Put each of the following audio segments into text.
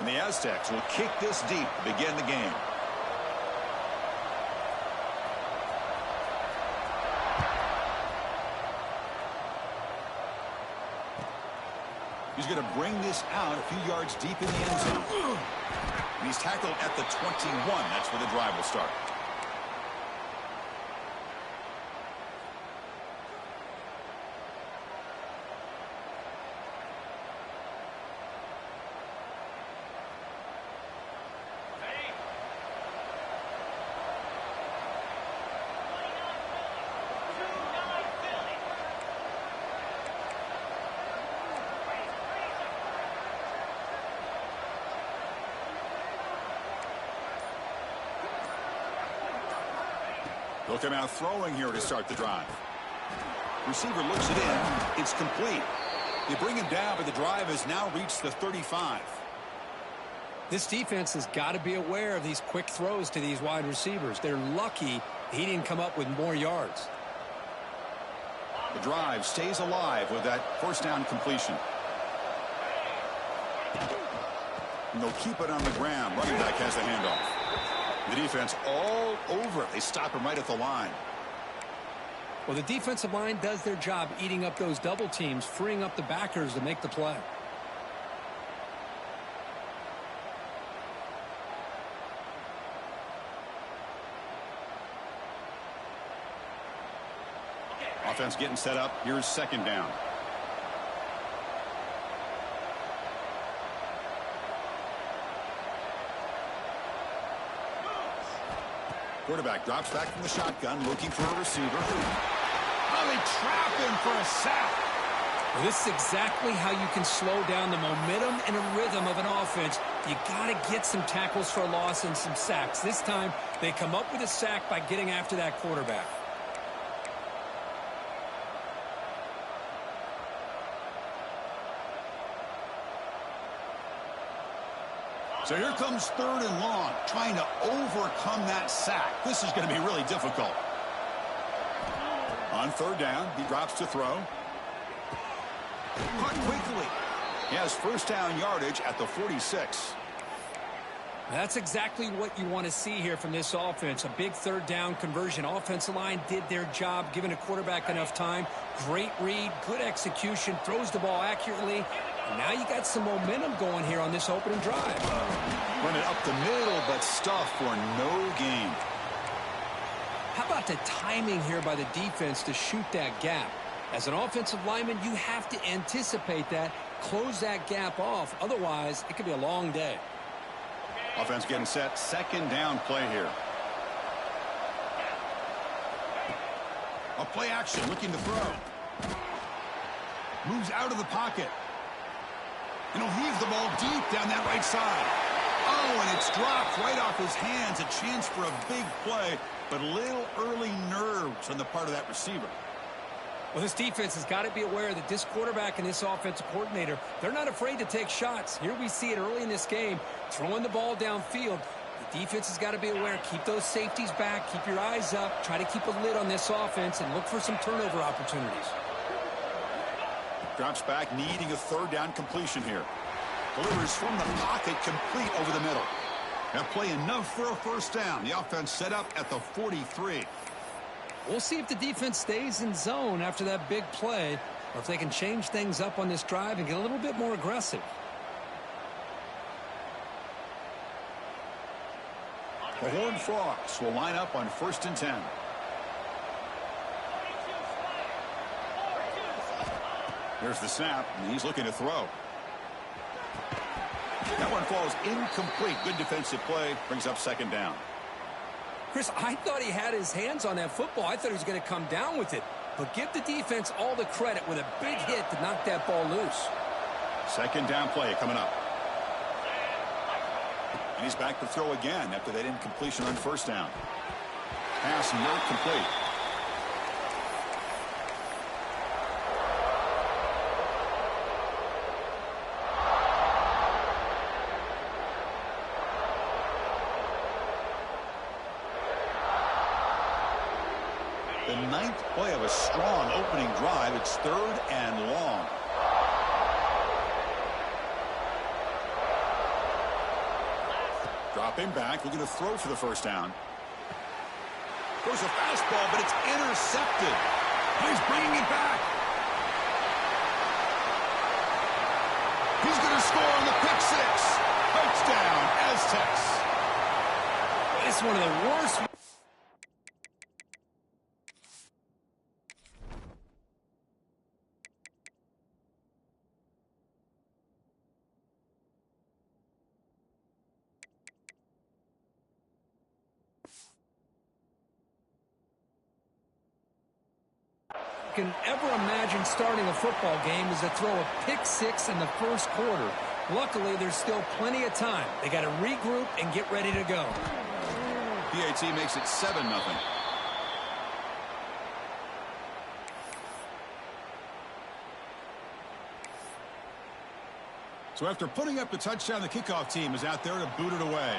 And the Aztecs will kick this deep to begin the game. He's going to bring this out a few yards deep in the end zone. And he's tackled at the 21. That's where the drive will start. They'll come out throwing here to start the drive. Receiver looks it in. It's complete. They bring him down, but the drive has now reached the 35. This defense has got to be aware of these quick throws to these wide receivers. They're lucky he didn't come up with more yards. The drive stays alive with that first down completion. And they'll keep it on the ground. Running back has the handoff. The defense all over it. They stop him right at the line. Well, the defensive line does their job eating up those double teams, freeing up the backers to make the play. Offense getting set up. Here's second down. Quarterback drops back from the shotgun, looking for a receiver. Oh, they trap him for a sack. Well, this is exactly how you can slow down the momentum and a rhythm of an offense. You got to get some tackles for a loss and some sacks. This time, they come up with a sack by getting after that quarterback. So here comes third and long, trying to overcome that sack. This is going to be really difficult. On third down, he drops to throw. Caught quickly. He has first down yardage at the 46. That's exactly what you want to see here from this offense. A big third down conversion. Offensive line did their job, giving a quarterback enough time. Great read, good execution, throws the ball accurately. And now you got some momentum going here on this opening drive. Run it up the middle, but stuff for no gain. How about the timing here by the defense to shoot that gap? As an offensive lineman, you have to anticipate that, close that gap off. Otherwise, it could be a long day. Offense getting set. Second down play here. A play action, looking to throw. Moves out of the pocket. And he'll heave the ball deep down that right side. Oh, and it's dropped right off his hands. A chance for a big play, but a little early nerves on the part of that receiver. Well, this defense has got to be aware that this quarterback and this offensive coordinator, they're not afraid to take shots. Here we see it early in this game, throwing the ball downfield. The defense has got to be aware. Keep those safeties back. Keep your eyes up. Try to keep a lid on this offense and look for some turnover opportunities. Drops back, needing a third down completion here. Delivers from the pocket, complete over the middle. That play enough for a first down. The offense set up at the 43. We'll see if the defense stays in zone after that big play, or if they can change things up on this drive and get a little bit more aggressive. The Horned Frogs will line up on 1st and 10. There's the snap, and he's looking to throw. That one falls incomplete. Good defensive play. Brings up second down. Chris, I thought he had his hands on that football. I thought he was going to come down with it. But give the defense all the credit with a big hit to knock that ball loose. Second down play coming up. And he's back to throw again after that incompletion on first down. Pass not complete. The 9th play of a strong opening drive. It's third and long. Dropping back, looking to throw for the first down. Throws a fastball, but it's intercepted. He's bringing it back. He's going to score on the pick six. Touchdown, Aztecs. It's one of the worst. Can ever imagine starting a football game is to throw a pick six in the first quarter. Luckily, there's still plenty of time. They got to regroup and get ready to go. PAT makes it 7-0. So after putting up the touchdown, the kickoff team is out there to boot it away.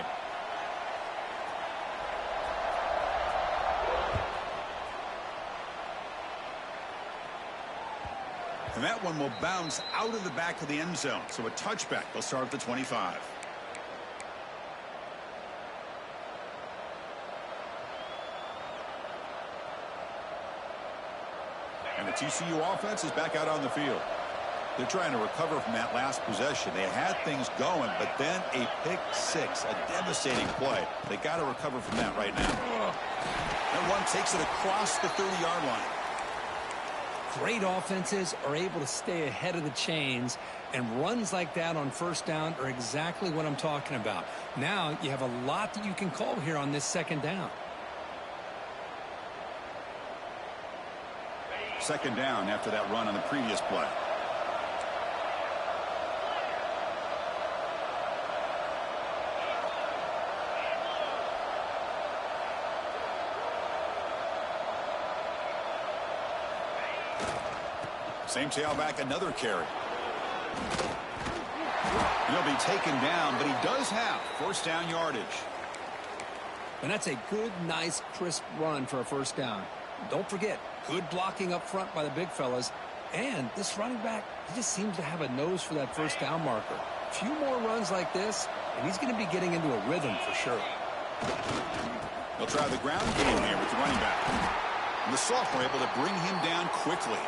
And that one will bounce out of the back of the end zone. So a touchback. They'll start at the 25. And the TCU offense is back out on the field. They're trying to recover from that last possession. They had things going, but then a pick six, a devastating play. They got to recover from that right now. That one takes it across the 30-yard line. Great offenses are able to stay ahead of the chains, and runs like that on first down are exactly what I'm talking about. Now you have a lot that you can call here on this second down. Second down after that run on the previous play. Same tailback, another carry. He'll be taken down, but he does have first down yardage. And that's a good, nice, crisp run for a first down. Don't forget, good blocking up front by the big fellas. And this running back, he just seems to have a nose for that first down marker. A few more runs like this, and he's going to be getting into a rhythm for sure. They'll try the ground game here with the running back. And the sophomore able to bring him down quickly.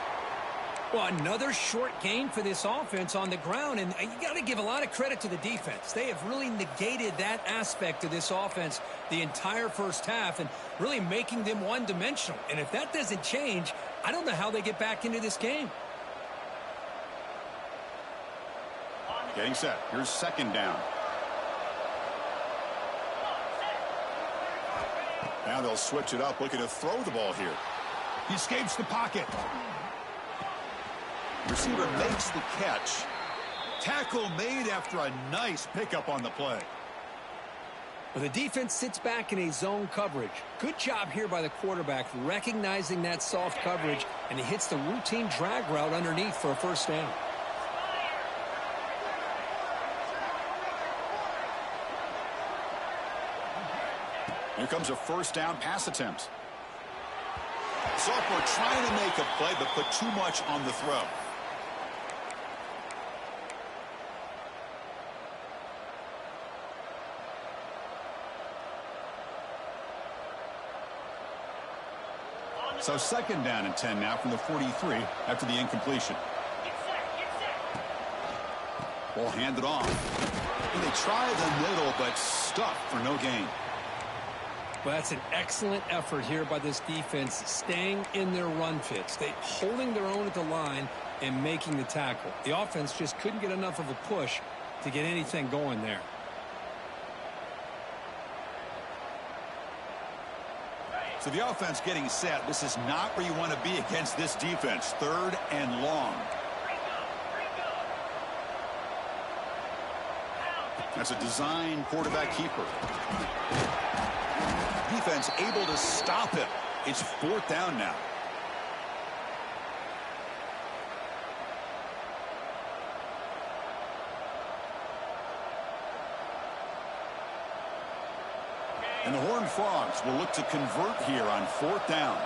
Well, another short gain for this offense on the ground, and you got to give a lot of credit to the defense. They have really negated that aspect of this offense the entire first half and really making them one-dimensional. And if that doesn't change, I don't know how they get back into this game. Getting set. Here's second down. Now they'll switch it up, looking to throw the ball here. He escapes the pocket. Receiver makes the catch. Tackle made after a nice pickup on the play. Well, the defense sits back in a zone coverage. Good job here by the quarterback recognizing that soft coverage, and he hits the routine drag route underneath for a first down. Here comes a first down pass attempt. Sophomore trying to make a play, but put too much on the throw. So second down and 10 now from the 43 after the incompletion. Ball handed off. And they try the middle, but stuffed for no gain. Well, that's an excellent effort here by this defense, staying in their run fits. They holding their own at the line and making the tackle. The offense just couldn't get enough of a push to get anything going there. So the offense getting set. This is not where you want to be against this defense. Third and long. That's a design quarterback keeper. Defense able to stop him. It's fourth down now. And the Horned Frogs will look to convert here on fourth down.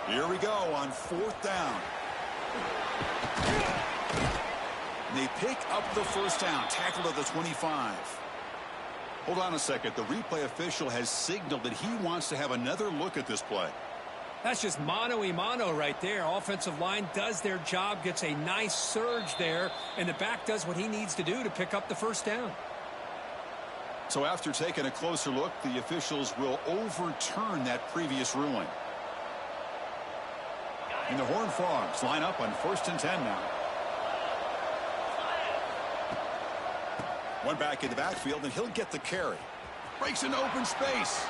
Here we go on fourth down. They pick up the first down, tackled at the 25. Hold on a second. The replay official has signaled that he wants to have another look at this play. That's just mano-a-mano right there. Offensive line does their job, gets a nice surge there, and the back does what he needs to do to pick up the first down. So after taking a closer look, the officials will overturn that previous ruling. And the Horned Frogs line up on 1st and 10 now. One back in the backfield, and he'll get the carry. Breaks into open space.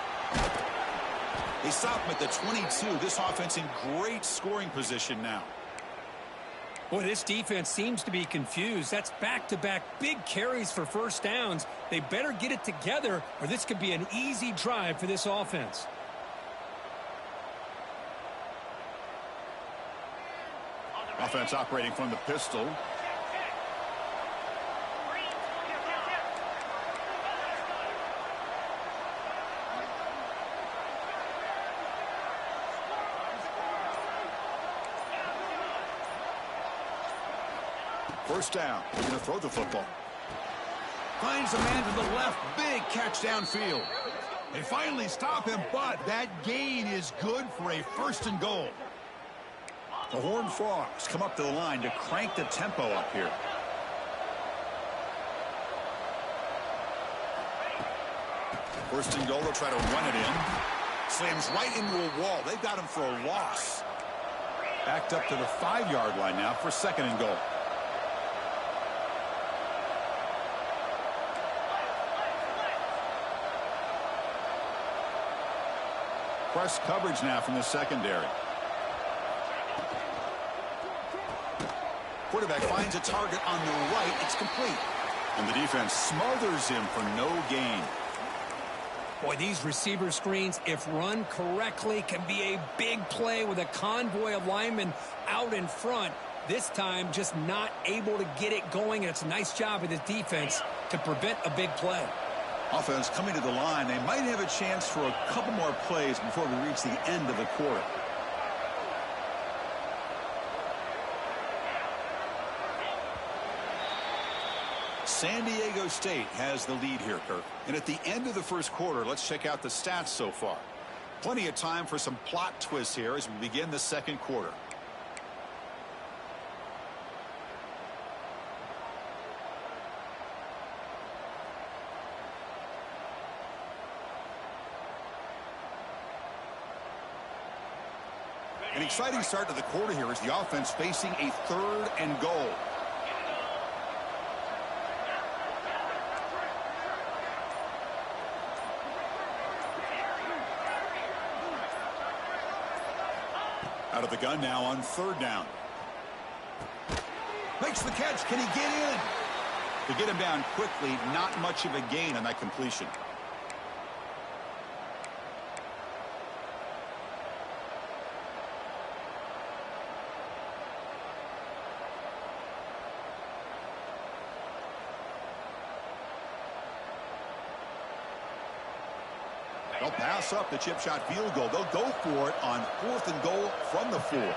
They stop him at the 22. This offense in great scoring position now. Boy, this defense seems to be confused. That's back-to-back big carries for first downs. They better get it together, or this could be an easy drive for this offense. Offense operating from the pistol. First down. They're going to throw the football. Finds a man to the left. Big catch downfield. They finally stop him, but that gain is good for a 1st and goal. The Horned Frogs come up to the line to crank the tempo up here. First and goal, they'll try to run it in. Slams right into a wall. They've got him for a loss. Backed up to the 5-yard line now for 2nd and goal. Press coverage now from the secondary. Quarterback finds a target on the right. It's complete. And the defense smothers him for no gain. Boy, these receiver screens, if run correctly, can be a big play with a convoy of linemen out in front. This time, just not able to get it going, and it's a nice job of the defense to prevent a big play. Offense coming to the line. They might have a chance for a couple more plays before we reach the end of the quarter. San Diego State has the lead here, Kirk. And at the end of the first quarter, let's check out the stats so far. Plenty of time for some plot twists here as we begin the second quarter. An exciting start to the quarter here as the offense facing a 3rd and goal. Out of the gun now on 3rd down. Makes the catch. Can he get in? To get him down quickly, not much of a gain on that completion. They'll pass up the chip shot field goal. They'll go for it on 4th and goal from the 4.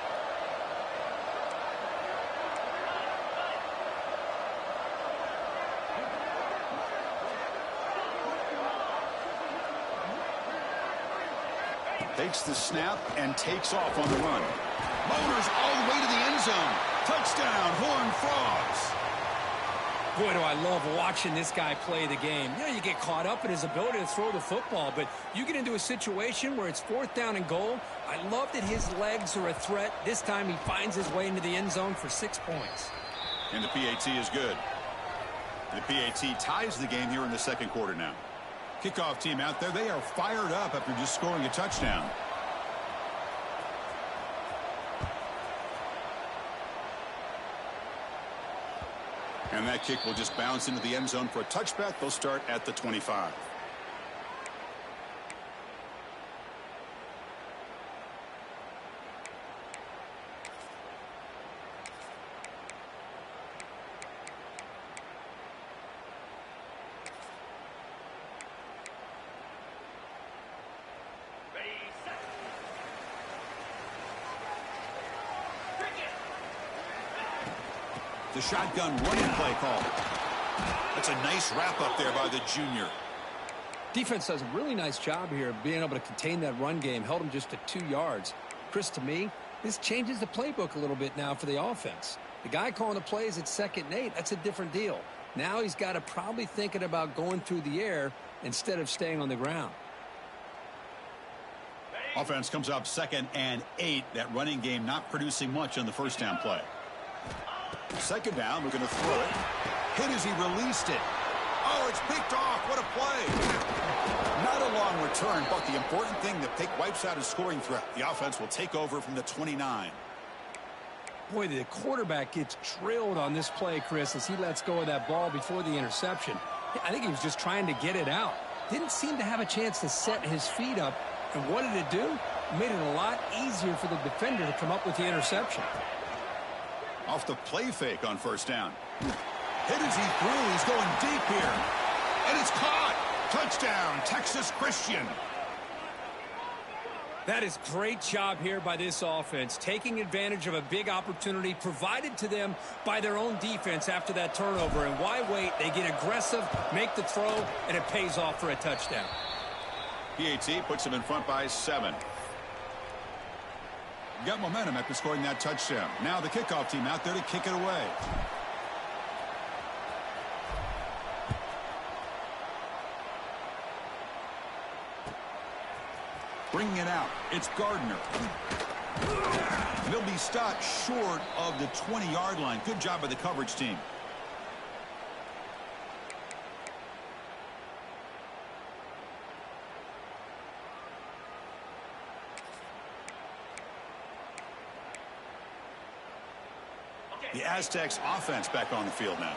Takes the snap and takes off on the run. Motors all the way to the end zone. Touchdown, Horned Frogs. Boy, do I love watching this guy play the game. You know, you get caught up in his ability to throw the football, but you get into a situation where it's 4th down and goal. I love that his legs are a threat. This time he finds his way into the end zone for 6 points. And the PAT is good. The PAT ties the game here in the second quarter now. Kickoff team out there, they are fired up after just scoring a touchdown. And that kick will just bounce into the end zone for a touchback. They'll start at the 25. The shotgun running play call. That's a nice wrap up there by the junior. Defense does a really nice job here of being able to contain that run game. Held him just to 2 yards. Chris, to me, this changes the playbook a little bit now for the offense. The guy calling the plays at 2nd and 8, that's a different deal. Now he's got to probably thinking about going through the air instead of staying on the ground. Offense comes up 2nd and 8. That running game not producing much on the first down play. 2nd down, looking to throw it. Hit as he released it. Oh, it's picked off. What a play. Not a long return, but the important thing that Pick wipes out his scoring threat. The offense will take over from the 29. Boy, the quarterback gets drilled on this play, Chris, as he lets go of that ball before the interception. I think he was just trying to get it out. Didn't seem to have a chance to set his feet up. And what did it do? It made it a lot easier for the defender to come up with the interception. Off the play fake on first down. Hit as he threw. He's going deep here. And it's caught. Touchdown, Texas Christian. That is great job here by this offense, taking advantage of a big opportunity provided to them by their own defense after that turnover. And why wait? They get aggressive, make the throw, and it pays off for a touchdown. PAT puts him in front by 7. Got momentum after scoring that touchdown. Now the kickoff team out there to kick it away. Bringing it out, it's Gardner. And he'll be stopped short of the 20-yard line. Good job by the coverage team. The Aztecs offense back on the field now.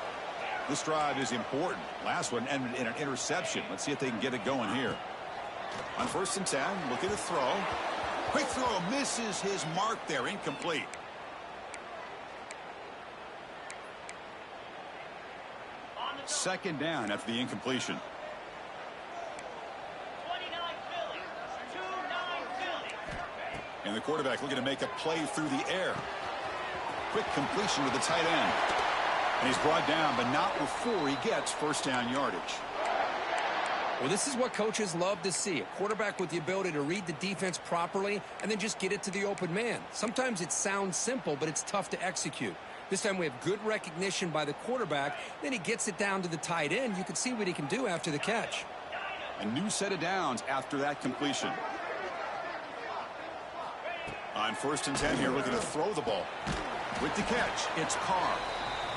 This drive is important. Last one ended in an interception. Let's see if they can get it going here. On 1st and 10, looking to throw. Quick throw, misses his mark there, incomplete. Second down after the incompletion. And the quarterback looking to make a play through the air. Quick completion to the tight end. And he's brought down, but not before he gets first down yardage. Well, this is what coaches love to see. A quarterback with the ability to read the defense properly and then just get it to the open man. Sometimes it sounds simple, but it's tough to execute. This time we have good recognition by the quarterback. Then he gets it down to the tight end. You can see what he can do after the catch. A new set of downs after that completion. On 1st and 10 here, looking to throw the ball. With the catch, it's Carr.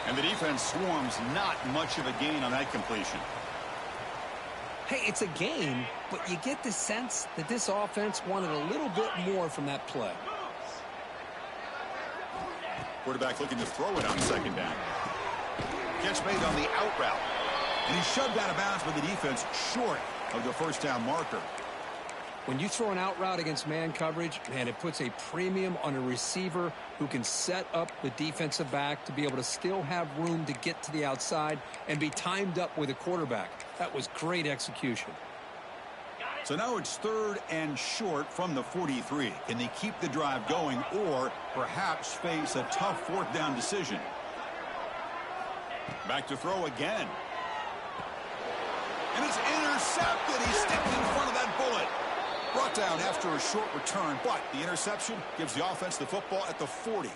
And the defense swarms, not much of a gain on that completion. Hey, it's a game, but you get the sense that this offense wanted a little bit more from that play. Quarterback looking to throw it on 2nd down. Catch made on the out route. And he's shoved out of bounds by the defense short of the first down marker. When you throw an out route against man coverage, man, it puts a premium on a receiver who can set up the defensive back to be able to still have room to get to the outside and be timed up with a quarterback. That was great execution. So now it's 3rd and short from the 43. Can they keep the drive going or perhaps face a tough 4th down decision? Back to throw again. And it's intercepted. He stepped in front of that bullet. Brought down after a short return, but the interception gives the offense the football at the 40.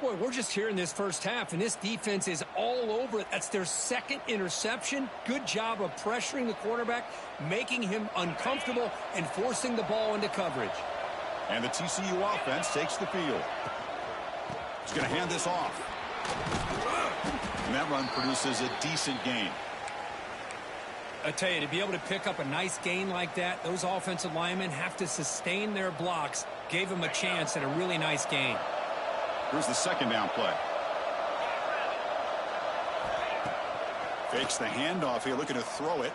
Boy, we're just here in this first half, and this defense is all over it. That's their 2nd interception. Good job of pressuring the quarterback, making him uncomfortable, and forcing the ball into coverage. And the TCU offense takes the field. He's going to hand this off. And that run produces a decent gain. I tell you, to be able to pick up a nice gain like that, those offensive linemen have to sustain their blocks. Gave him a chance at a really nice gain. Here's the 2nd down play. Fakes the handoff here, looking to throw it.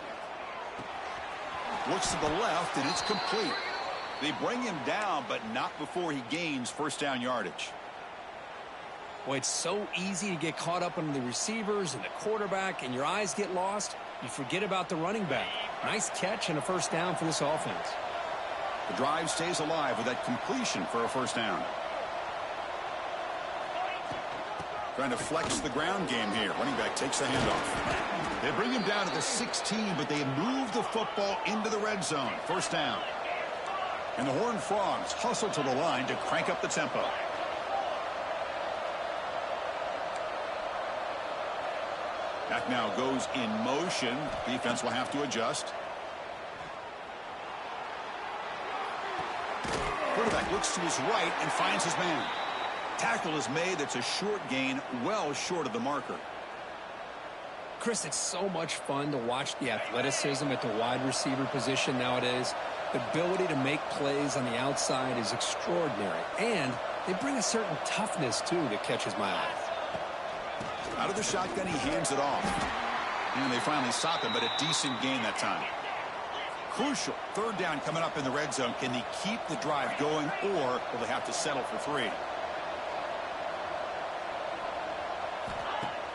Looks to the left, and it's complete. They bring him down, but not before he gains first down yardage. Boy, it's so easy to get caught up on the receivers and the quarterback, and your eyes get lost. You forget about the running back. Nice catch and a first down for this offense. The drive stays alive with that completion for a first down. Trying to flex the ground game here. Running back takes the handoff. They bring him down to the 16, but they move the football into the red zone. First down. And the Horned Frogs hustle to the line to crank up the tempo. Back now goes in motion. Defense will have to adjust. Quarterback looks to his right and finds his man. Tackle is made. That's a short gain, well short of the marker. Chris, it's so much fun to watch the athleticism at the wide receiver position nowadays. The ability to make plays on the outside is extraordinary. And they bring a certain toughness, too, that catches my eye. Out of the shotgun, he hands it off. And they finally stop him, but a decent gain that time. Crucial. Third down coming up in the red zone. Can they keep the drive going, or will they have to settle for 3?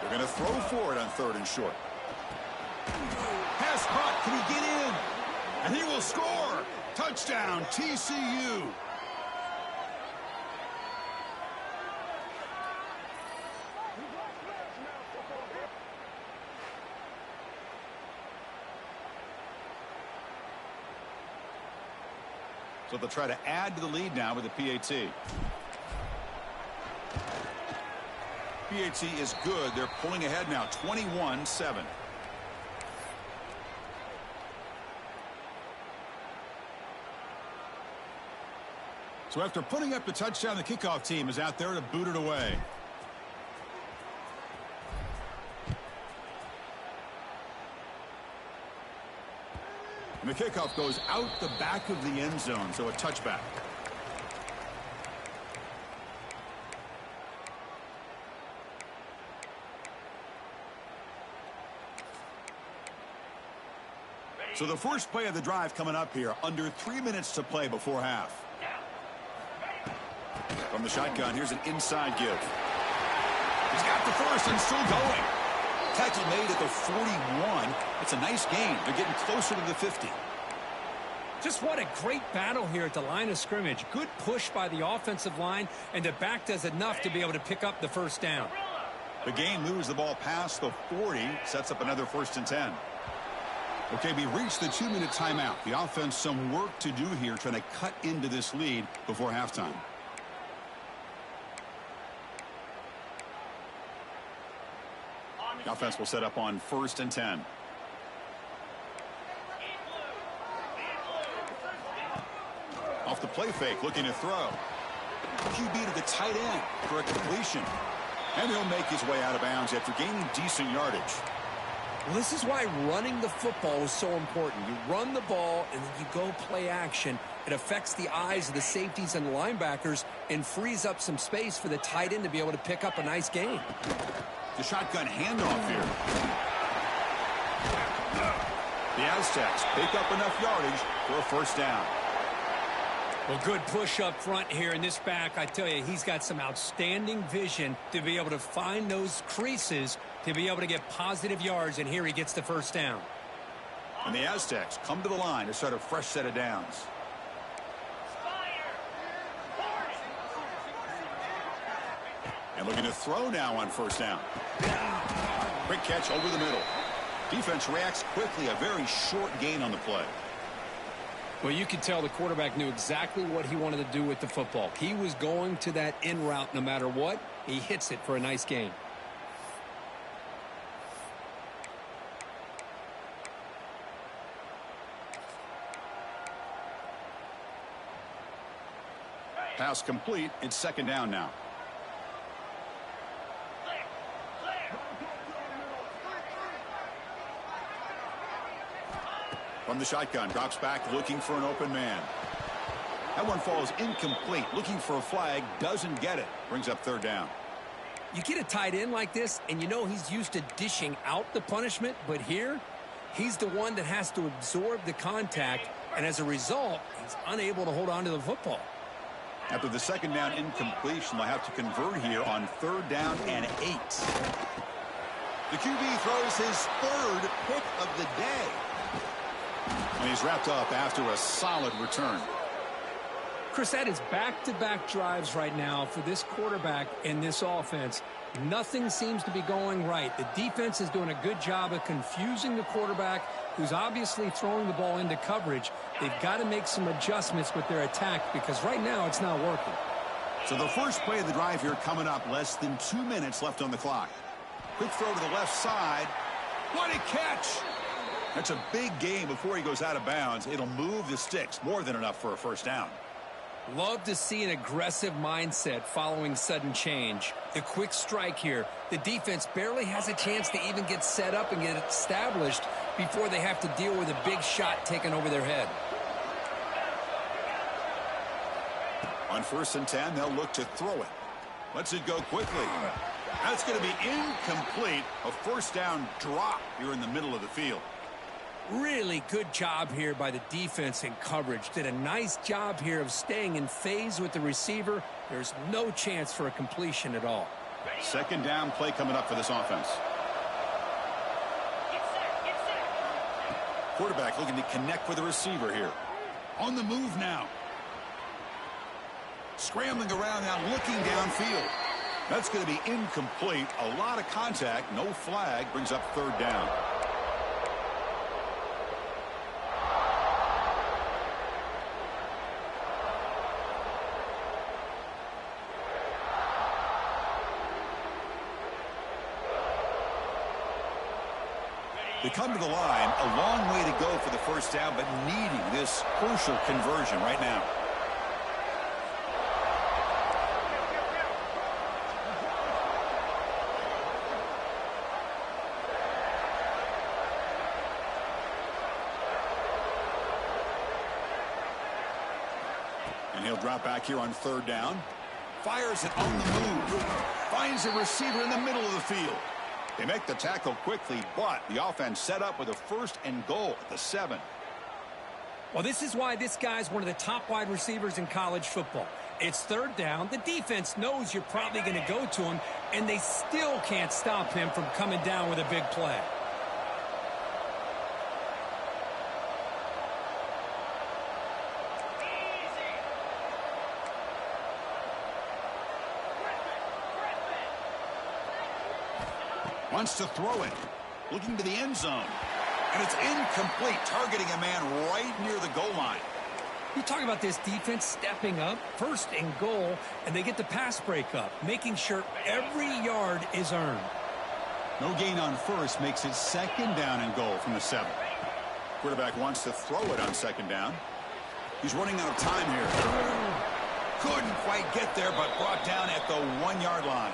They're going to throw for it on 3rd and short. Pass caught. Can he get in? And he will score. Touchdown, TCU. So they'll try to add to the lead now with the PAT. PAT is good. They're pulling ahead now, 21-7. So after putting up the touchdown, the kickoff team is out there to boot it away. And the kickoff goes out the back of the end zone, so a touchback. So the first play of the drive coming up here, under 3 minutes to play before half. From the shotgun, here's an inside give. He's got the first and still going. Tackle made at the 41. It's a nice gain. They're getting closer to the 50. Just what a great battle here at the line of scrimmage. Good push by the offensive line, and the back does enough to be able to pick up the first down. The game moves the ball past the 40, sets up another 1st and 10. Okay, we reached the 2-minute timeout. The offense some work to do here, trying to cut into this lead before halftime. The offense will set up on 1st and 10. Off the play fake, looking to throw. QB to the tight end for a completion. And he'll make his way out of bounds after gaining decent yardage. Well, this is why running the football is so important. You run the ball, and then you go play action. It affects the eyes of the safeties and the linebackers and frees up some space for the tight end to be able to pick up a nice gain. The shotgun handoff here. The Aztecs pick up enough yardage for a first down. Well, good push up front here in this back. I tell you, he's got some outstanding vision to be able to find those creases to be able to get positive yards, and here he gets the first down. And the Aztecs come to the line to start a fresh set of downs. And looking to throw now on first down. Quick catch over the middle. Defense reacts quickly. A very short gain on the play. Well, you could tell the quarterback knew exactly what he wanted to do with the football. He was going to that in route no matter what. He hits it for a nice gain. Pass complete. It's second down now. From the shotgun, drops back, looking for an open man. That one falls incomplete, looking for a flag, doesn't get it. Brings up third down. You get a tight end like this, and you know he's used to dishing out the punishment, but here, he's the one that has to absorb the contact, and as a result, he's unable to hold on to the football. After the second down incompletion, they'll have to convert here on 3rd down and 8. The QB throws his 3rd pick of the day. And he's wrapped up after a solid return. Chris, that is back-to-back drives right now for this quarterback and this offense. Nothing seems to be going right. The defense is doing a good job of confusing the quarterback, who's obviously throwing the ball into coverage. They've got to make some adjustments with their attack because right now it's not working. So the first play of the drive here coming up, less than 2 minutes left on the clock. Quick throw to the left side. What a catch! That's a big gain before he goes out of bounds. It'll move the sticks, more than enough for a first down. Love to see an aggressive mindset following sudden change. The quick strike here. The defense barely has a chance to even get set up and get established before they have to deal with a big shot taken over their head. On 1st and 10, they'll look to throw it. Lets it go quickly. That's going to be incomplete. A first down drop here in the middle of the field. Really good job here by the defense in coverage. Did a nice job here of staying in phase with the receiver. There's no chance for a completion at all. Second down play coming up for this offense. Quarterback looking to connect with the receiver here. On the move now. Scrambling around now, looking downfield. That's going to be incomplete. A lot of contact, no flag, brings up 3rd down. They come to the line, a long way to go for the first down, but needing this crucial conversion right now. And he'll drop back here on 3rd down. Fires it on the move. Finds a receiver in the middle of the field. They make the tackle quickly, but the offense set up with a 1st and goal at the 7. Well, this is why this guy's one of the top wide receivers in college football. It's 3rd down. The defense knows you're probably going to go to him, and they still can't stop him from coming down with a big play. Wants to throw it. Looking to the end zone. And it's incomplete, targeting a man right near the goal line. You talk about this defense stepping up, 1st and goal, and they get the pass breakup, making sure every yard is earned. No gain on 1st makes it 2nd down and goal from the 7. Quarterback wants to throw it on 2nd down. He's running out of time here. Couldn't quite get there, but brought down at the 1-yard line.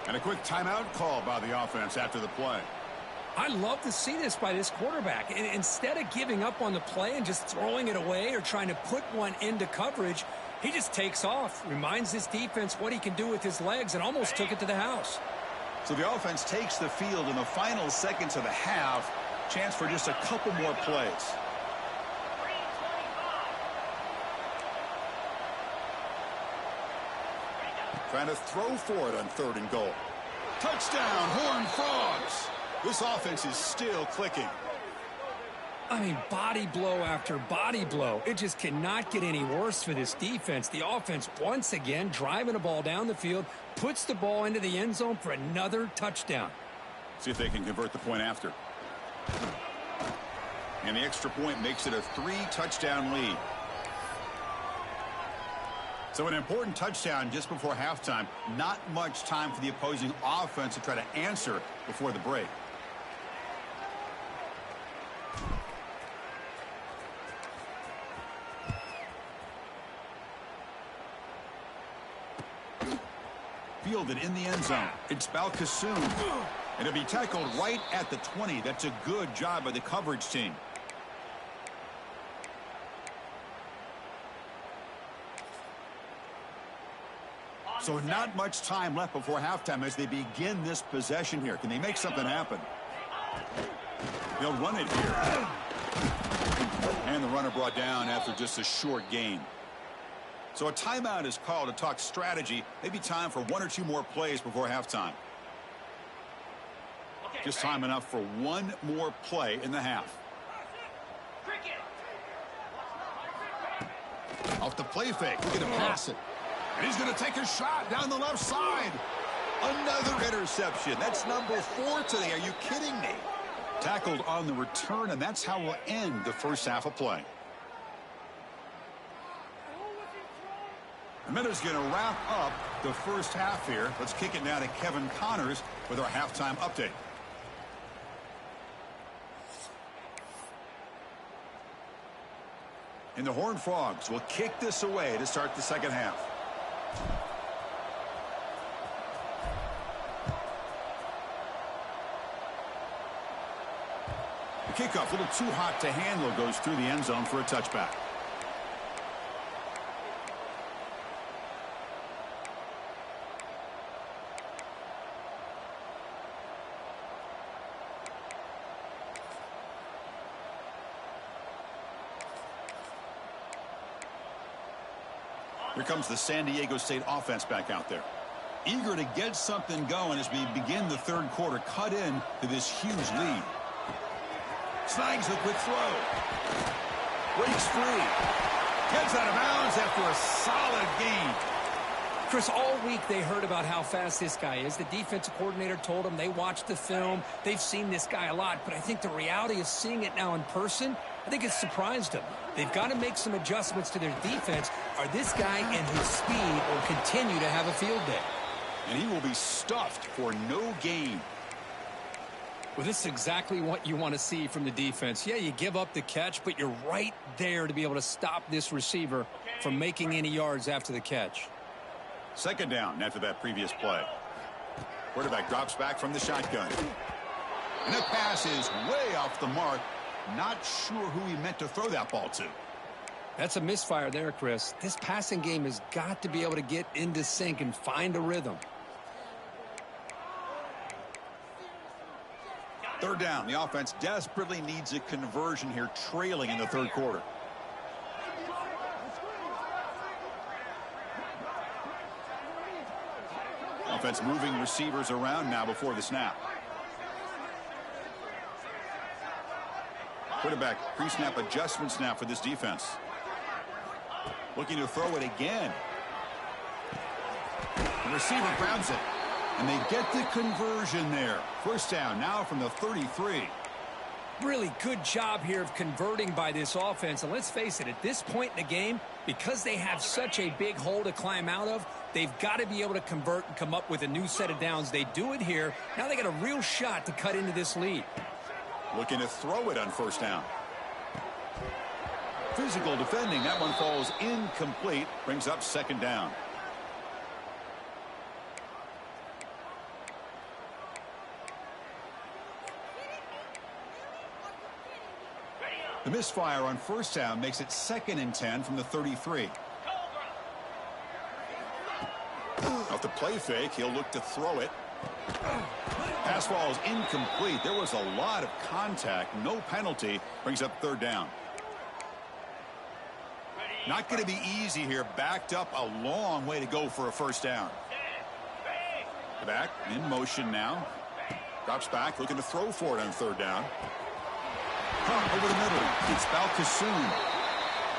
And a quick timeout call by the offense after the play. I love to see this by this quarterback. And instead of giving up on the play and just throwing it away or trying to put one into coverage, he just takes off, reminds his defense what he can do with his legs, and almost took it to the house. So the offense takes the field in the final seconds of the half. Chance for just a couple more plays. Trying to throw for it on 3rd and goal. Touchdown, Horned Frogs. This offense is still clicking. I mean, body blow after body blow. It just cannot get any worse for this defense. The offense, once again, driving the ball down the field, puts the ball into the end zone for another touchdown. See if they can convert the point after. And the extra point makes it a 3-touchdown lead. So an important touchdown just before halftime. Not much time for the opposing offense to try to answer before the break. Fielded in the end zone. It's Balkasoon. And it'll be tackled right at the 20. That's a good job by the coverage team. So not much time left before halftime as they begin this possession here. Can they make something happen? They'll run it here. And the runner brought down after just a short gain. So a timeout is called to talk strategy. Maybe time for 1 or 2 more plays before halftime. Just time enough for 1 more play in the half. Off the play fake. Looking to pass it. And he's going to take a shot down the left side. Another interception. That's number 4 today. Are you kidding me? Tackled on the return, and that's how we'll end the first half of play. The minute's going to wrap up the first half here. Let's kick it now to Kevin Connors with our halftime update. And the Horned Frogs will kick this away to start the second half. The kickoff, a little too hot to handle, goes through the end zone for a touchback. Here comes the San Diego State offense back out there. Eager to get something going as we begin the third quarter. Cut in to this huge lead. Snags the quick throw. Breaks free. Gets out of bounds after a solid gain. Chris, all week they heard about how fast this guy is. The defensive coordinator told them they watched the film. They've seen this guy a lot. But I think the reality of seeing it now in person, I think it's surprised them. They've got to make some adjustments to their defense, or this guy and his speed will continue to have a field day. And he will be stuffed for no gain. Well, this is exactly what you want to see from the defense. Yeah, you give up the catch, but you're right there to be able to stop this receiver from making any yards after the catch. Second down after that previous play. Quarterback drops back from the shotgun. And the pass is way off the mark. Not sure who he meant to throw that ball to. That's a misfire there, Chris. This passing game has got to be able to get into sync and find a rhythm. Third down. The offense desperately needs a conversion here, trailing in the third quarter. Offense moving receivers around now before the snap. Quarterback pre-snap adjustments now for this defense. Looking to throw it again. The receiver grabs it. And they get the conversion there. First down now from the 33. Really good job here of converting by this offense. And let's face it, at this point in the game, because they have such a big hole to climb out of, they've got to be able to convert and come up with a new set of downs. They do it here. Now they got a real shot to cut into this lead. Looking to throw it on first down. Physical defending. That one falls incomplete. Brings up second down. The misfire on first down makes it 2nd and 10 from the 33. Off the play fake, he'll look to throw it. Pass falls incomplete. There was a lot of contact. No penalty. Brings up third down. Not going to be easy here. Backed up a long way to go for a first down. The back in motion now. Drops back, looking to throw for it on third down. Over the middle. It's Balkasoon.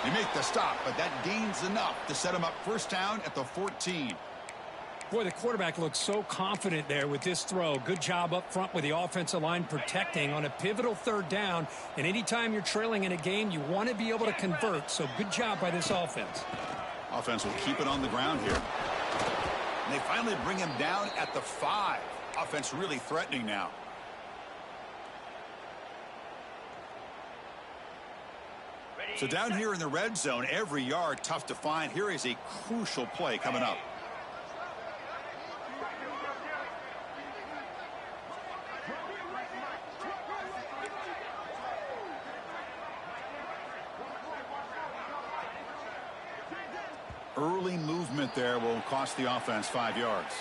They make the stop, but that gains enough to set him up first down at the 14. Boy, the quarterback looks so confident there with this throw. Good job up front with the offensive line protecting on a pivotal third down. And anytime you're trailing in a game, you want to be able to convert. So good job by this offense. Offense will keep it on the ground here. And they finally bring him down at the 5. Offense really threatening now. So down here in the red zone, every yard tough to find. Here is a crucial play coming up. Early movement there will cost the offense 5 yards.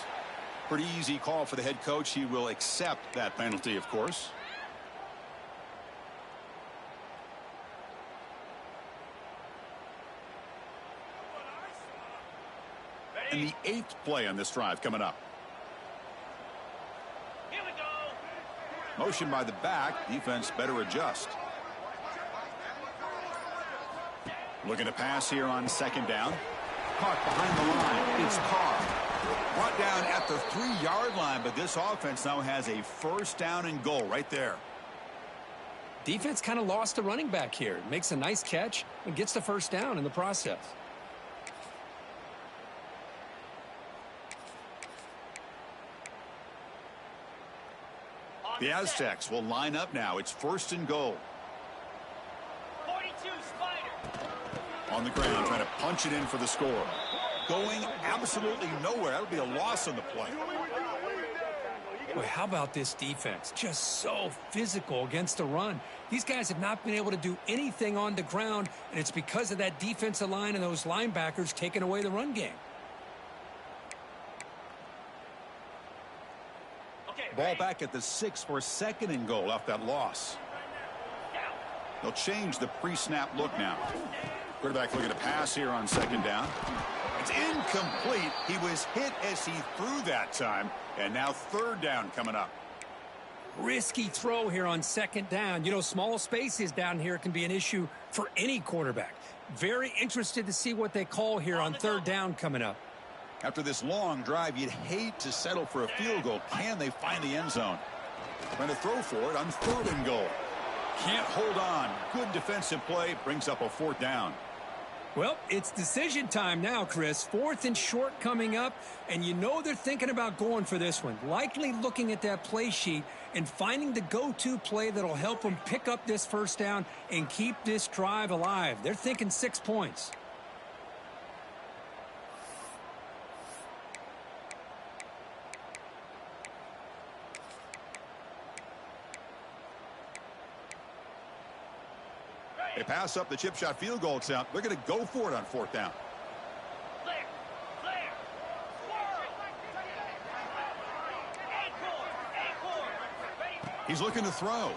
Pretty easy call for the head coach. He will accept that penalty, of course. And the 8th play on this drive coming up. Here we go. Motion by the back. Defense better adjust. Looking to pass here on second down. Caught behind the line. It's Carr. Brought down at the 3-yard line, but this offense now has a first down and goal right there. Defense kind of lost the running back here. Makes a nice catch and gets the first down in the process. The Aztecs will line up now. It's first and goal. 42 Spider. On the ground, trying to punch it in for the score. Going absolutely nowhere. That'll be a loss on the play. Boy, how about this defense? Just so physical against the run. These guys have not been able to do anything on the ground, and it's because of that defensive line and those linebackers taking away the run game. Ball back at the 6 for second and goal off that loss. They'll change the pre-snap look now. Quarterback looking to pass here on second down. It's incomplete. He was hit as he threw that time. And now third down coming up. Risky throw here on second down. You know, small spaces down here can be an issue for any quarterback. Very interested to see what they call here on third down coming up. After this long drive, you'd hate to settle for a field goal. Can they find the end zone? Trying to throw for it on third and goal. Can't hold on. Good defensive play. Brings up a fourth down. Well, it's decision time now, Chris. Fourth and short coming up, and you know they're thinking about going for this one. Likely looking at that play sheet and finding the go-to play that'll help them pick up this first down and keep this drive alive. They're thinking 6 points. They pass up the chip shot field goal attempt. They're going to go for it on fourth down. Clear. Clear. He's looking to throw. All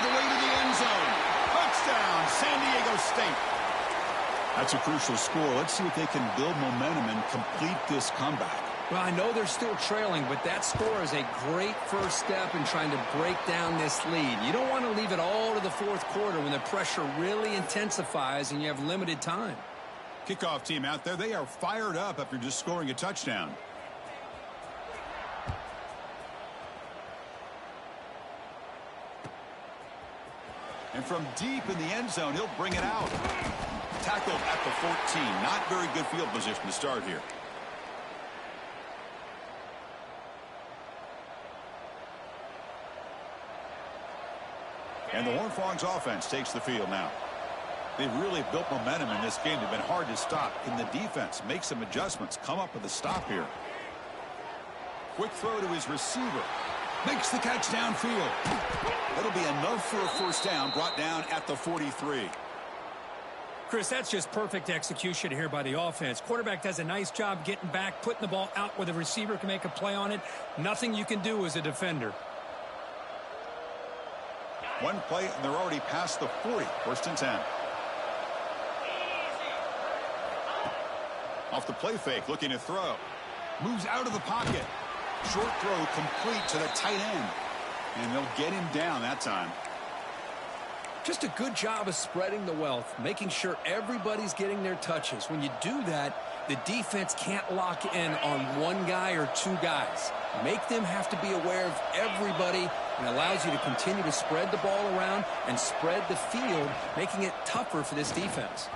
the way to the end zone. Touchdown, San Diego State. That's a crucial score. Let's see if they can build momentum and complete this comeback. Well, I know they're still trailing, but that score is a great first step in trying to break down this lead. You don't want to leave it all to the fourth quarter when the pressure really intensifies and you have limited time. Kickoff team out there, they are fired up after just scoring a touchdown. And from deep in the end zone, he'll bring it out. Tackled at the 14. Not very good field position to start here. And the Horned Frogs offense takes the field now. They've really built momentum in this game. They've been hard to stop. Can the defense make some adjustments? Come up with a stop here. Quick throw to his receiver. Makes the catch downfield. That'll be enough for a first down, brought down at the 43. Chris, that's just perfect execution here by the offense. Quarterback does a nice job getting back, putting the ball out where the receiver can make a play on it. Nothing you can do as a defender. One play, and they're already past the 40. First and 10. Off the play fake, looking to throw. Moves out of the pocket. Short throw complete to the tight end. And they'll get him down that time. Just a good job of spreading the wealth, making sure everybody's getting their touches. When you do that, the defense can't lock in on one guy or two guys. Make them have to be aware of everybody, and allows you to continue to spread the ball around and spread the field, making it tougher for this defense.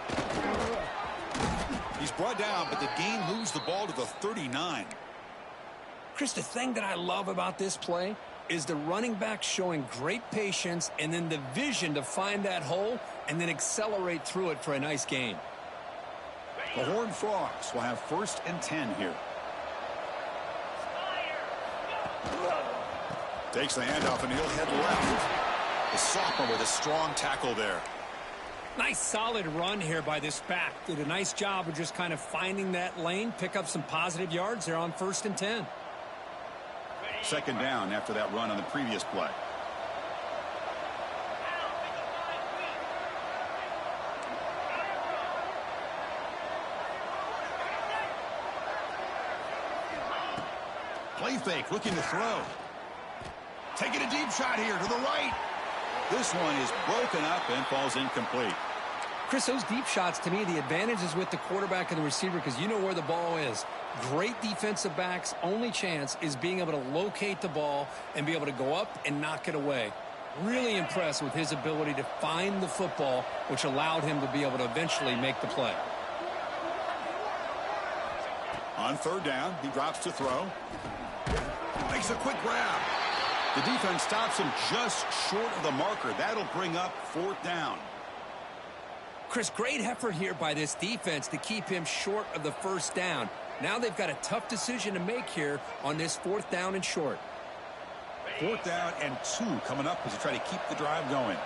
He's brought down, but the gain moves the ball to the 39. Chris, the thing that I love about this play is the running back showing great patience and then the vision to find that hole and then accelerate through it for a nice gain. The Horned Frogs will have first and 10 here. Takes the handoff and he'll head left. The sophomore with a strong tackle there. Nice solid run here by this back. Did a nice job of just kind of finding that lane, pick up some positive yards there on first and 10. Second down after that run on the previous play. Play fake, looking to throw. Taking a deep shot here to the right. This one is broken up and falls incomplete. Chris, those deep shots, to me, the advantage is with the quarterback and the receiver because you know where the ball is. Great defensive backs' only chance is being able to locate the ball and be able to go up and knock it away. Really impressed with his ability to find the football, which allowed him to be able to eventually make the play. On third down, he drops to throw. Makes a quick grab. The defense stops him just short of the marker. That'll bring up fourth down. Chris, great effort here by this defense to keep him short of the first down. Now they've got a tough decision to make here on this fourth down and short. Fourth down and 2 coming up as they try to keep the drive going.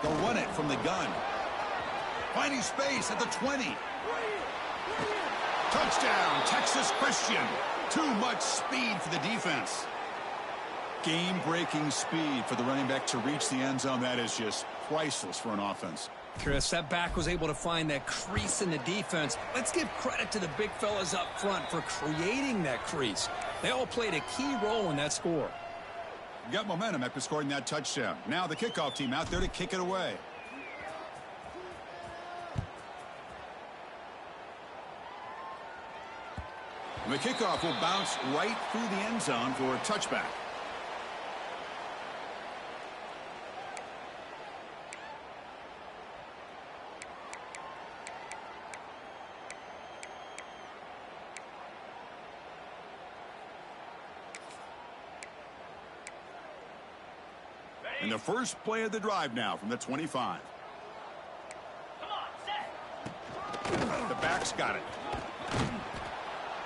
They'll run it from the gun. Finding space at the 20. Touchdown, Texas Christian. Too much speed for the defense. Game-breaking speed for the running back to reach the end zone. That is just priceless for an offense. Chris, that back was able to find that crease in the defense. Let's give credit to the big fellas up front for creating that crease. They all played a key role in that score. Got momentum after scoring that touchdown. Now the kickoff team out there to kick it away. The kickoff will bounce right through the end zone for a touchback. And the first play of the drive now from the 25. Come on, set. The back's got it.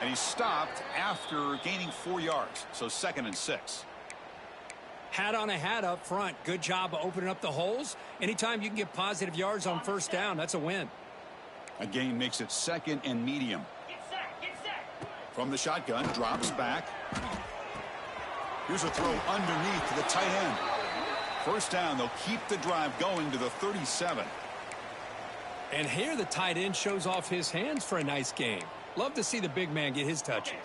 And he stopped after gaining 4 yards. So 2nd and 6. Hat on a hat up front. Good job of opening up the holes. Anytime you can get positive yards on first down, that's a win. A gain makes it 2nd and medium. Get set, get set. From the shotgun, drops back. Here's a throw underneath to the tight end. First down, they'll keep the drive going to the 37. And here the tight end shows off his hands for a nice game. Love to see the big man get his touches.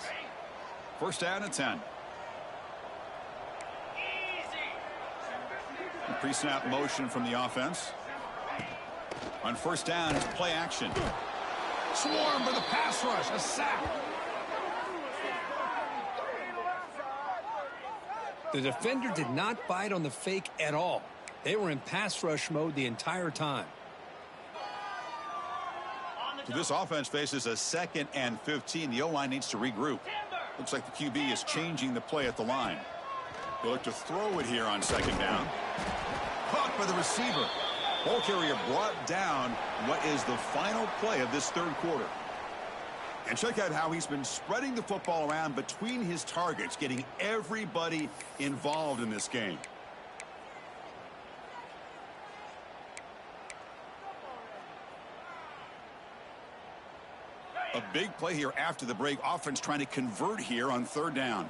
First down and 10. Easy. Pre-snap motion from the offense. On first down, it's play action. Swarm for the pass rush. A sack. The defender did not bite on the fake at all. They were in pass rush mode the entire time. So this offense faces a 2nd and 15. The O-line needs to regroup. Looks like the QB is changing the play at the line. They'll look to throw it here on 2nd down. Caught by the receiver. Ball carrier brought down. What is the final play of this third quarter? And check out how he's been spreading the football around between his targets, getting everybody involved in this game. A big play here after the break. Offense trying to convert here on third down.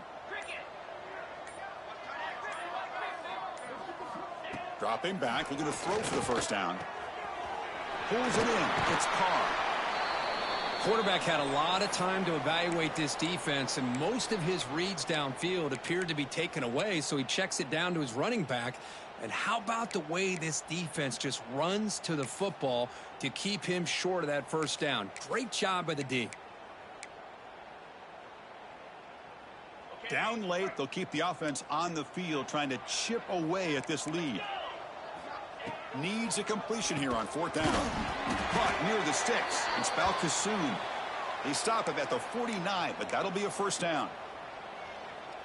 Dropping back, looking to throw for the first down. Pulls it in. It's Carr. Quarterback had a lot of time to evaluate this defense, and most of his reads downfield appeared to be taken away, so he checks it down to his running back. And how about the way this defense just runs to the football to keep him short of that first down? Great job by the D. Down late, they'll keep the offense on the field trying to chip away at this lead. Needs a completion here on fourth down. Caught near the sticks. It's Balkasoon. They stop him at the 49, but that'll be a first down.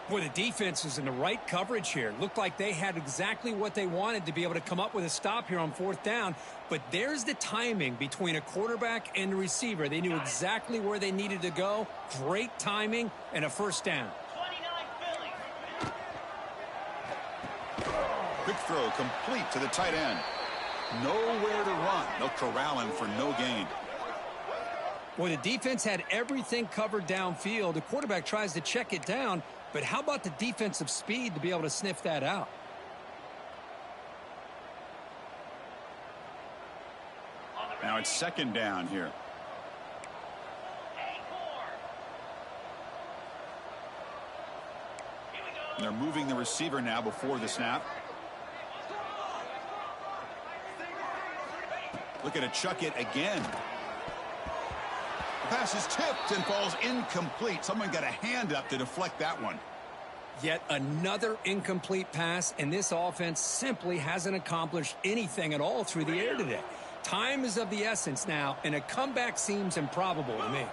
Boy, the defense is in the right coverage here. Looked like they had exactly what they wanted to be able to come up with a stop here on fourth down. But there's the timing between a quarterback and the receiver. They knew exactly where they needed to go. Great timing and a first down. 29 Philly. Quick throw complete to the tight end. Nowhere to run. They'll corral him for no gain. Boy, the defense had everything covered downfield. The quarterback tries to check it down, but how about the defensive speed to be able to sniff that out? Now it's second down here. Here we go. And they're moving the receiver now before the snap. Looking to chuck it again. The pass is tipped and falls incomplete. Someone got a hand up to deflect that one. Yet another incomplete pass, and this offense simply hasn't accomplished anything at all through the air today. Time is of the essence now, and a comeback seems improbable to me.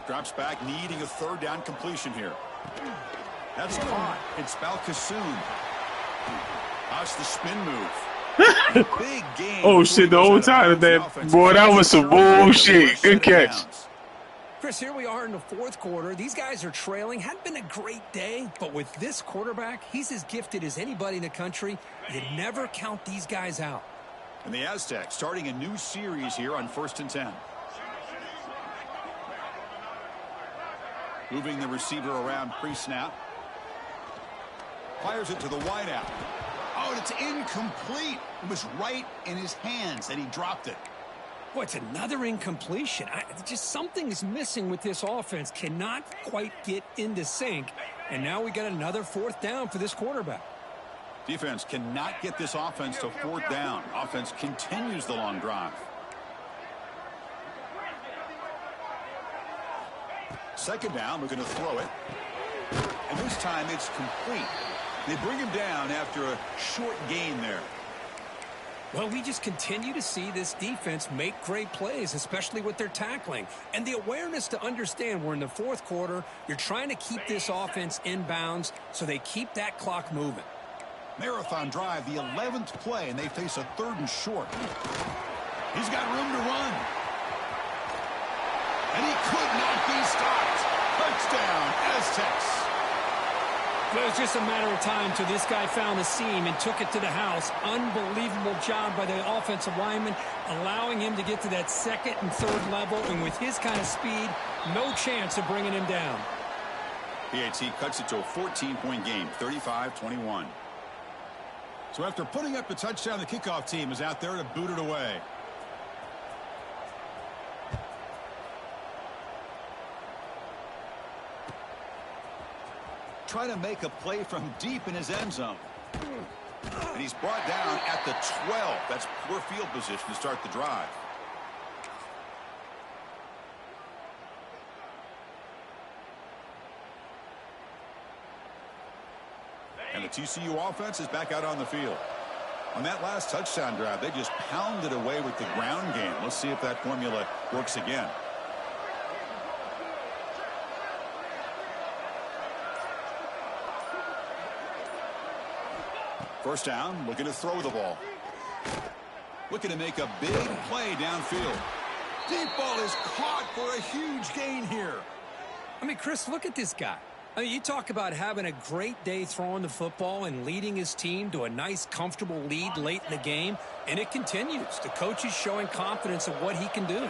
Drops back, needing a third down completion here. That's caught. It's Balkasoon. Watch the spin move. Big game. Oh shit, the whole time of that, boy, that was some bullshit. Good catch. Chris, here we are in the fourth quarter. These guys are trailing. Hadn't been a great day, but with this quarterback, he's as gifted as anybody in the country. You never count these guys out. And the Aztecs starting a new series here on 1st and 10. Moving the receiver around pre-snap. Fires it to the wideout. Oh, it's incomplete. It was right in his hands, and he dropped it. Boy, it's another incompletion. Just something is missing with this offense. Cannot quite get into sync. And now we got another fourth down for this quarterback. Defense cannot get this offense to fourth down. Offense continues the long drive. Second down, we're going to throw it. And this time it's complete. They bring him down after a short gain there. Well, we just continue to see this defense make great plays, especially with their tackling. And the awareness to understand we're in the fourth quarter, you're trying to keep this offense in bounds so they keep that clock moving. Marathon drive, the 11th play, and they face a 3rd and short. He's got room to run. And he could not be stopped. Touchdown, Aztecs. Well, it was just a matter of time till this guy found a seam and took it to the house. Unbelievable job by the offensive lineman, allowing him to get to that 2nd and 3rd level. And with his kind of speed, no chance of bringing him down. PAT cuts it to a 14-point game, 35-21. So after putting up the touchdown, the kickoff team is out there to boot it away. Trying to make a play from deep in his end zone. And he's brought down at the 12. That's poor field position to start the drive. And the TCU offense is back out on the field. On that last touchdown drive, they just pounded away with the ground game. Let's see if that formula works again. First down, looking to throw the ball. Looking to make a big play downfield. Deep ball is caught for a huge gain here. I mean, Chris, look at this guy. I mean, you talk about having a great day throwing the football and leading his team to a nice, comfortable lead late in the game, and it continues. The coach is showing confidence of what he can do.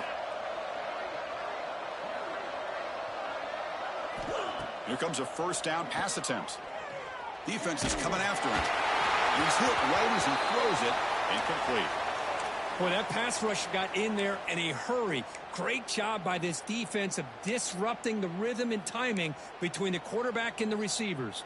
Here comes a first down pass attempt. Defense is coming after him. He's hit right as he throws it. Incomplete. Boy, that pass rush got in there in a hurry. Great job by this defense of disrupting the rhythm and timing between the quarterback and the receivers.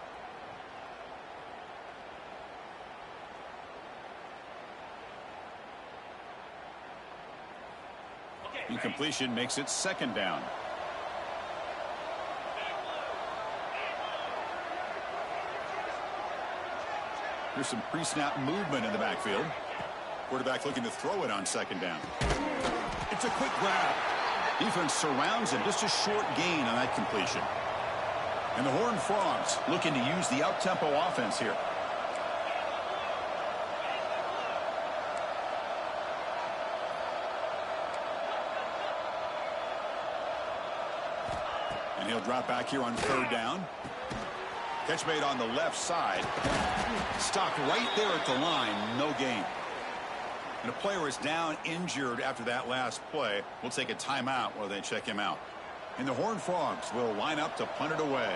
Incompletion makes it second down. Here's some pre-snap movement in the backfield. Quarterback looking to throw it on second down. It's a quick grab. Defense surrounds him. Just a short gain on that completion. And the Horned Frogs looking to use the up-tempo offense here. And he'll drop back here on third down. Catch made on the left side. Stopped right there at the line. No gain. And a player is down injured after that last play. We'll take a timeout while they check him out. And the Horned Frogs will line up to punt it away.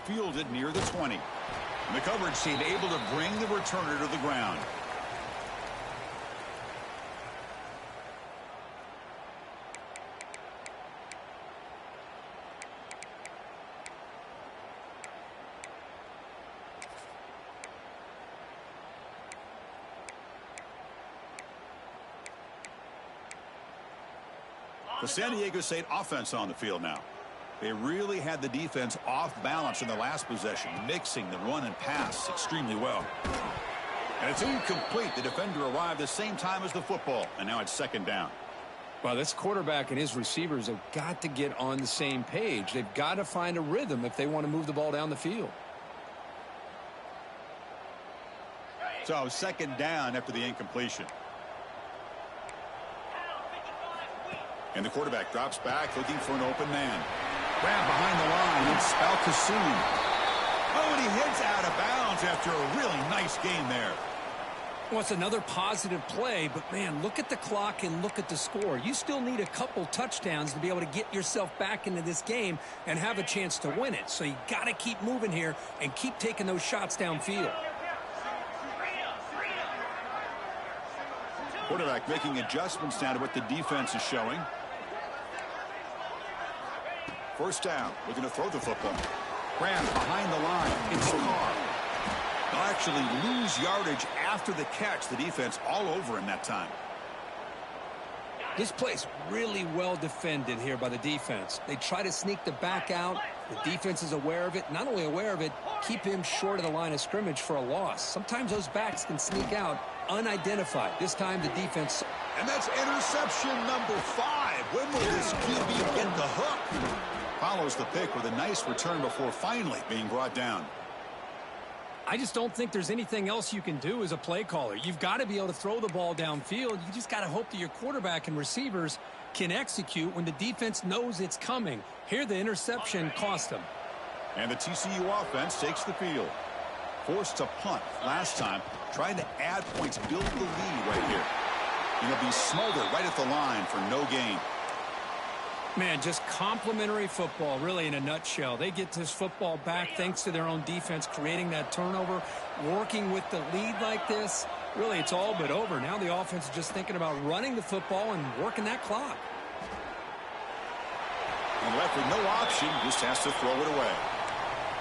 Fielded near the 20. And the coverage team able to bring the returner to the ground. The San Diego State offense on the field now. They really had the defense off balance in the last possession, mixing the run and pass extremely well. And it's incomplete. The defender arrived the same time as the football, and now it's second down. Well, this quarterback and his receivers have got to get on the same page. They've got to find a rhythm if they want to move the ball down the field. So second down after the incompletion. And the quarterback drops back looking for an open man. Grab behind the line. It's Al-Kassoum. Oh, and he heads out of bounds after a really nice game there. Well, it's another positive play, but, man, look at the clock and look at the score. You still need a couple touchdowns to be able to get yourself back into this game and have a chance to win it. So you got to keep moving here and keep taking those shots downfield. Quarterback making adjustments now to what the defense is showing. First down, looking to throw the football. Graham behind the line. It's Carr. They'll actually lose yardage after the catch. The defense all over him that time. This play's really well defended here by the defense. They try to sneak the back out. The defense is aware of it. Not only aware of it, keep him short of the line of scrimmage for a loss. Sometimes those backs can sneak out unidentified. This time the defense. And that's interception number 5. When will this QB get the hook? Follows the pick with a nice return before finally being brought down. I just don't think there's anything else you can do as a play caller. You've got to be able to throw the ball downfield. You just got to hope that your quarterback and receivers can execute when the defense knows it's coming. Here the interception cost them. And the TCU offense takes the field. Forced to punt last time, trying to add points, build the lead right here. And it'll be smothered right at the line for no gain. Man, just complimentary football, really, in a nutshell. They get this football back thanks to their own defense, creating that turnover, working with the lead like this. Really, it's all but over. Now the offense is just thinking about running the football and working that clock. And left with no option, just has to throw it away.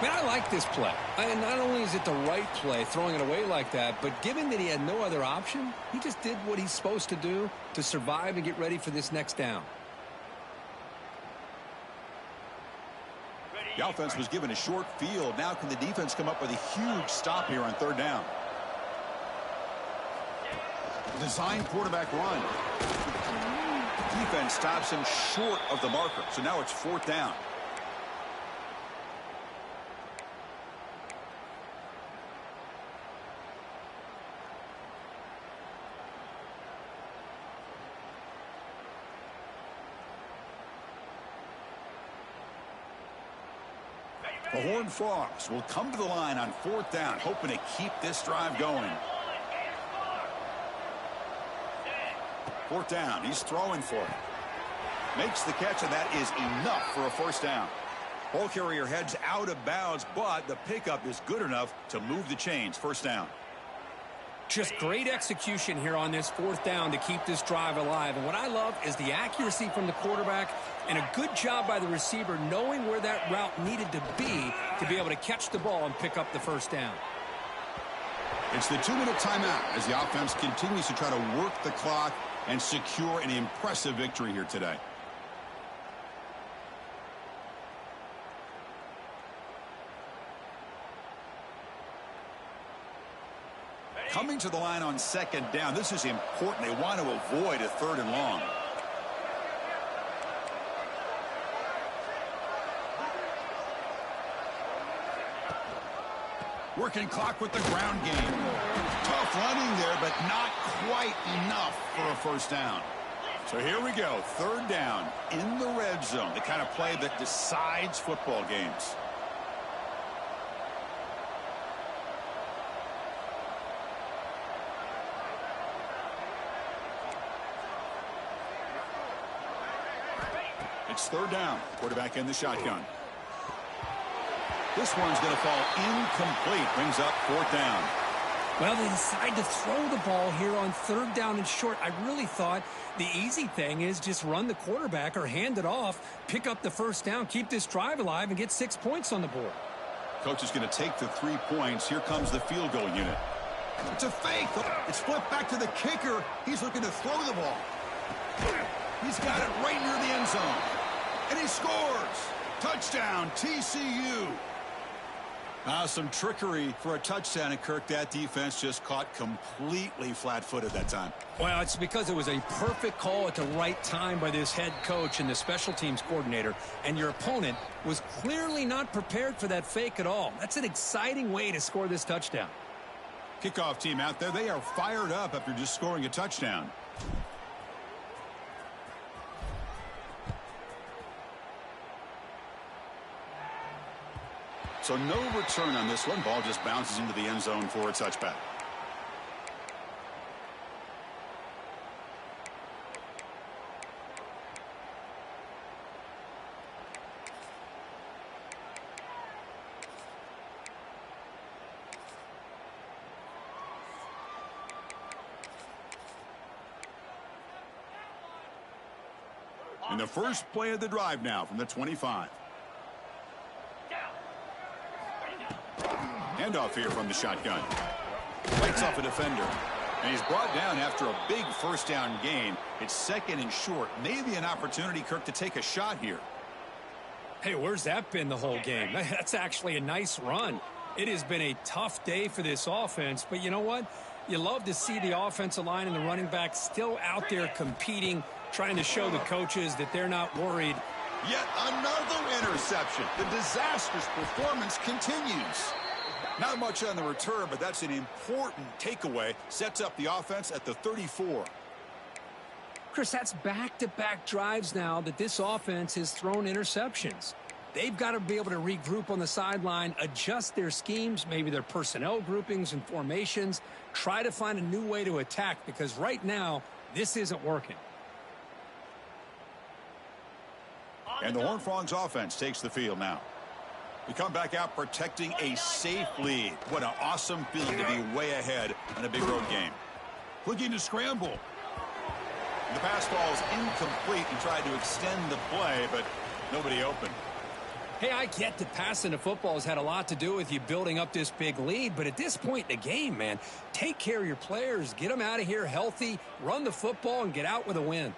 Man, I like this play. And not only is it the right play, throwing it away like that, but given that he had no other option, he just did what he's supposed to do to survive and get ready for this next down. The offense was given a short field. Now can the defense come up with a huge stop here on third down? Design quarterback run. Defense stops him short of the marker. So now it's fourth down. The Horned Frogs will come to the line on fourth down, hoping to keep this drive going. Fourth down, he's throwing for it. Makes the catch, and that is enough for a first down. Ball carrier heads out of bounds, but the pickup is good enough to move the chains. First down. Just great execution here on this fourth down to keep this drive alive. And what I love is the accuracy from the quarterback and a good job by the receiver knowing where that route needed to be able to catch the ball and pick up the first down. It's the 2-minute timeout as the offense continues to try to work the clock and secure an impressive victory here today. Coming to the line on second down, this is important. They want to avoid a third and long. Working clock with the ground game. Tough running there, but not quite enough for a first down. So here we go, third down in the red zone, the kind of play that decides football games. It's third down. Quarterback in the shotgun. This one's going to fall incomplete. Brings up 4th down. Well, they decide to throw the ball here on 3rd down and short. I really thought the easy thing is just run the quarterback or hand it off, pick up the 1st down, keep this drive alive, and get 6 points on the board. Coach is going to take the 3 points. Here comes the field goal unit. It's a fake. It's flipped back to the kicker. He's looking to throw the ball. He's got it right near the end zone. And he scores. Touchdown, TCU. Some trickery for a touchdown, and Kirk, that defense just caught completely flat-footed that time. Well, it's because it was a perfect call at the right time by this head coach and the special teams coordinator, and your opponent was clearly not prepared for that fake at all. That's an exciting way to score this touchdown. Kickoff team out there, they are fired up after just scoring a touchdown. So no return on this one. Ball just bounces into the end zone for a touchback. And the first play of the drive now from the 25. Handoff here from the shotgun. Fights off a defender. And he's brought down after a big 1st down gain. It's 2nd and short. Maybe an opportunity, Kirk, to take a shot here. Hey, where's that been the whole game? That's actually a nice run. It has been a tough day for this offense, but you know what? You love to see the offensive line and the running back still out there competing, trying to show the coaches that they're not worried. Yet another interception. The disastrous performance continues. Not much on the return, but that's an important takeaway. Sets up the offense at the 34. Chris, that's back-to-back drives now that this offense has thrown interceptions. They've got to be able to regroup on the sideline, adjust their schemes, maybe their personnel groupings and formations, try to find a new way to attack, because right now, this isn't working. And the Horned Frogs offense takes the field now. We come back out protecting a safe lead. What an awesome feeling to be way ahead in a big road game. Looking to scramble. The pass falls incomplete and tried to extend the play, but nobody open. Hey, I get that passing the football has had a lot to do with you building up this big lead, but at this point in the game, man, take care of your players, get them out of here healthy, run the football, and get out with a win.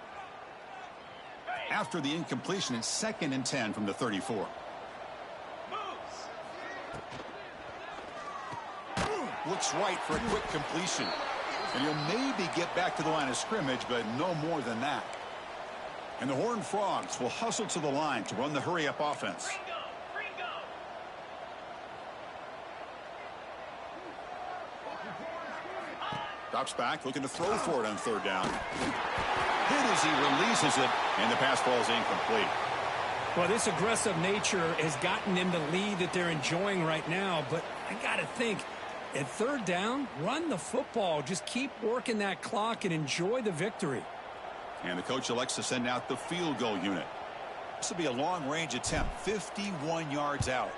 After the incompletion, it's 2nd and 10 from the 34. Looks right for a quick completion. And he'll maybe get back to the line of scrimmage, but no more than that. And the Horned Frogs will hustle to the line to run the hurry-up offense. Drops back, looking to throw for it on 3rd down. Hit as he releases it, and the pass falls incomplete. Well, this aggressive nature has gotten them the lead that they're enjoying right now, but I got to think, at 3rd down, run the football. Just keep working that clock and enjoy the victory. And the coach elects to send out the field goal unit. This will be a long-range attempt, 51 yards out.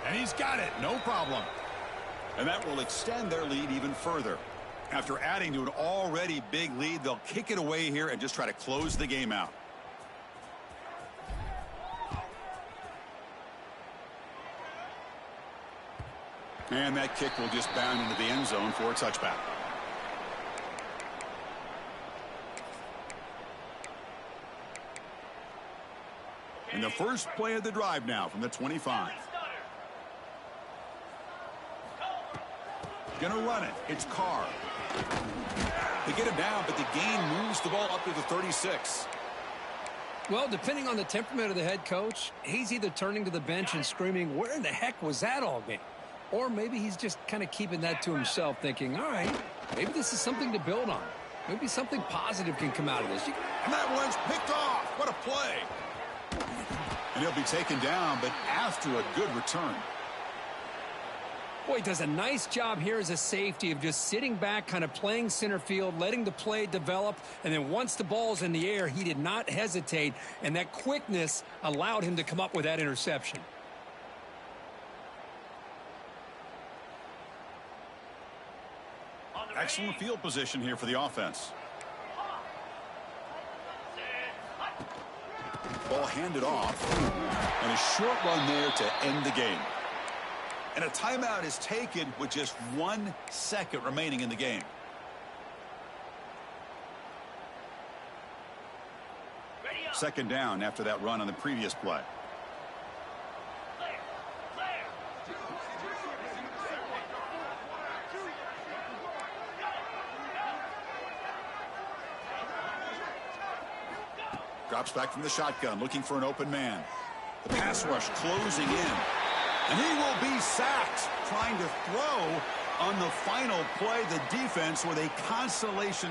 And he's got it, no problem. And that will extend their lead even further. After adding to an already big lead, they'll kick it away here and just try to close the game out. And that kick will just bound into the end zone for a touchback. And the first play of the drive now from the 25. Gonna run it. It's Carr. They get him down, but the gain moves the ball up to the 36. Well, depending on the temperament of the head coach, he's either turning to the bench and screaming, where in the heck was that all game? Or maybe he's just kind of keeping that to himself, thinking, all right, maybe this is something to build on. Maybe something positive can come out of this. And that one's picked off. What a play. And he'll be taken down, but after a good return. Boy, he does a nice job here as a safety of just sitting back, kind of playing center field, letting the play develop, and then once the ball's in the air, he did not hesitate, and that quickness allowed him to come up with that interception. Excellent field position here for the offense. Ball handed off, and a short run there to end the game. And a timeout is taken with just 1 second remaining in the game. Second down after that run on the previous play. Drops back from the shotgun, looking for an open man. The pass rush closing in. And he will be sacked, trying to throw on the final play. The defense with a consolation